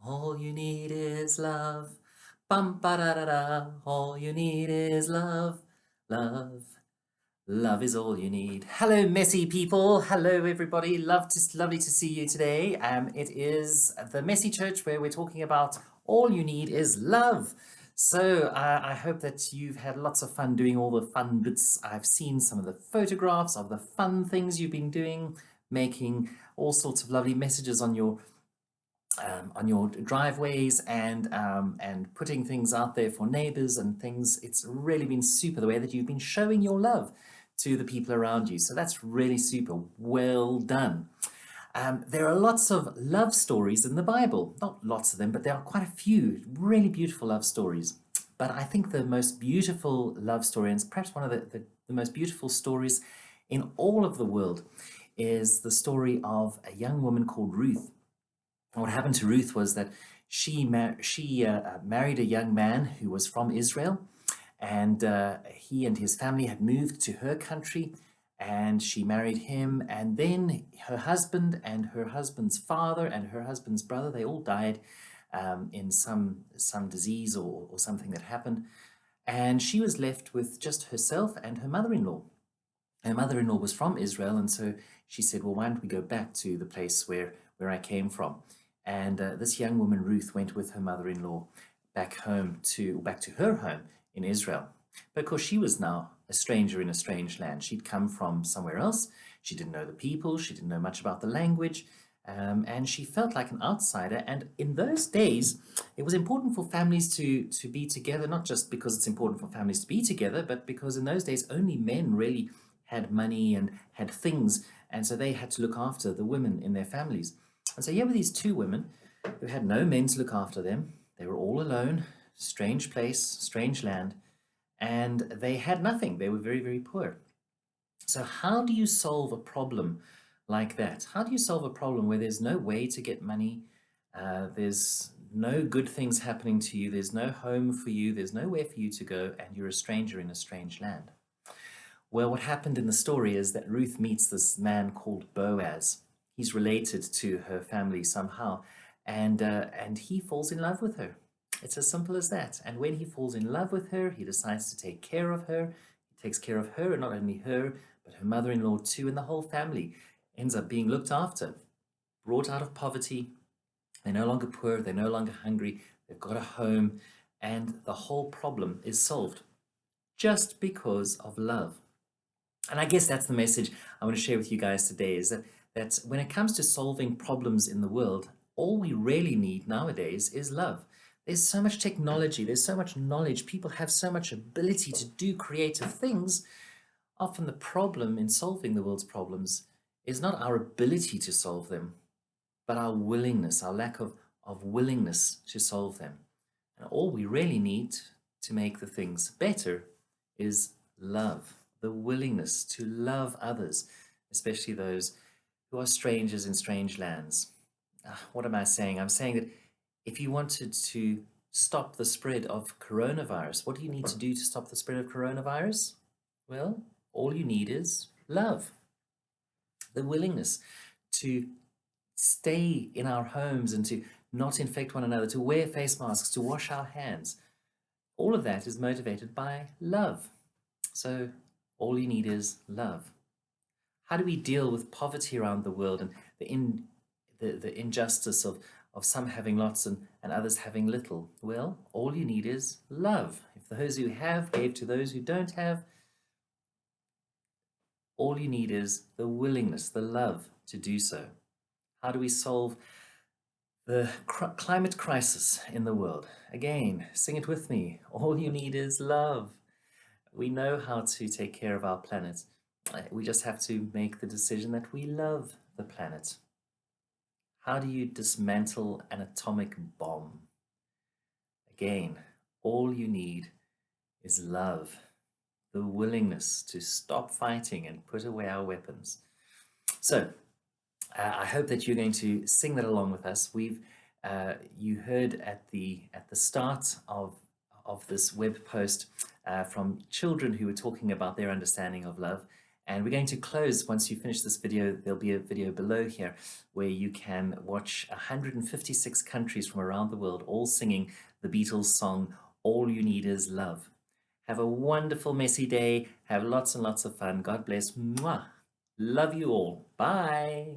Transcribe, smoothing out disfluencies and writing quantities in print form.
All you need is love. Bum ba da da da. All you need is love. Love. Love is all you need. Hello, messy people. Hello, everybody. Lovely to see you today. It is the Messy Church where we're talking about all you need is love. So I hope that you've had lots of fun doing all the fun bits. I've seen some of the photographs of the fun things you've been doing, making all sorts of lovely messages on your driveways and putting things out there for neighbors and things. It's really been super the way that you've been showing your love to the people around you. So that's really super. Well done. There are lots of love stories in the Bible. Not lots of them, but there are quite a few really beautiful love stories. But I think the most beautiful love story, and it's perhaps one of the most beautiful stories in all of the world, is the story of a young woman called Ruth. What happened to Ruth was that she married a young man who was from Israel, and he and his family had moved to her country, and she married him. And then her husband and her husband's father and her husband's brother, they all died in some disease or something that happened, and she was left with just herself and her mother-in-law. Her mother-in-law was from Israel, and so she said, well, why don't we go back to the place where I came from? And this young woman, Ruth, went with her mother-in-law back to her home in Israel. But of course, she was now a stranger in a strange land. She'd come from somewhere else. She didn't know the people. She didn't know much about the language. And she felt like an outsider. And in those days, it was important for families to be together, not just because it's important for families to be together, but because in those days, only men really had money and had things. And so they had to look after the women in their families. And so here were these two women who had no men to look after them. They were all alone, strange place, strange land, and they had nothing. They were very, very poor. So how do you solve a problem like that? How do you solve a problem where there's no way to get money, there's no good things happening to you, there's no home for you, there's nowhere for you to go, and you're a stranger in a strange land? Well, what happened in the story is that Ruth meets this man called Boaz. He's related to her family somehow, and he falls in love with her. It's as simple as that. And when he falls in love with her, he decides to take care of her. He takes care of her, and not only her, but her mother-in-law too, and the whole family ends up being looked after, brought out of poverty. They're no longer poor, they're no longer hungry, they've got a home, and the whole problem is solved just because of love. And I guess that's the message I want to share with you guys today, is that when it comes to solving problems in the world, all we really need nowadays is love. There's so much technology, there's so much knowledge, people have so much ability to do creative things. Often the problem in solving the world's problems is not our ability to solve them, but our willingness, our lack of willingness to solve them. And all we really need to make the things better is love, the willingness to love others, especially those who are strangers in strange lands. What am I saying? I'm saying that if you wanted to stop the spread of coronavirus, what do you need to do to stop the spread of coronavirus? Well, all you need is love, the willingness to stay in our homes and to not infect one another, to wear face masks, to wash our hands. All of that is motivated by love. So all you need is love. How do we deal with poverty around the world and the injustice of some having lots and others having little? Well, all you need is love. If those who have gave to those who don't have, all you need is the willingness, the love to do so. How do we solve the climate crisis in the world? Again, sing it with me. All you need is love. We know how to take care of our planet. We just have to make the decision that we love the planet. How do you dismantle an atomic bomb? Again, all you need is love, the willingness to stop fighting and put away our weapons. So, I hope that you're going to sing that along with us. You heard at the start of this web post from children who were talking about their understanding of love, And we're going to close. Once you finish this video, there'll be a video below here where you can watch 156 countries from around the world all singing the Beatles song, All You Need Is Love. Have a wonderful, messy day. Have lots and lots of fun. God bless. Mwah. Love you all. Bye.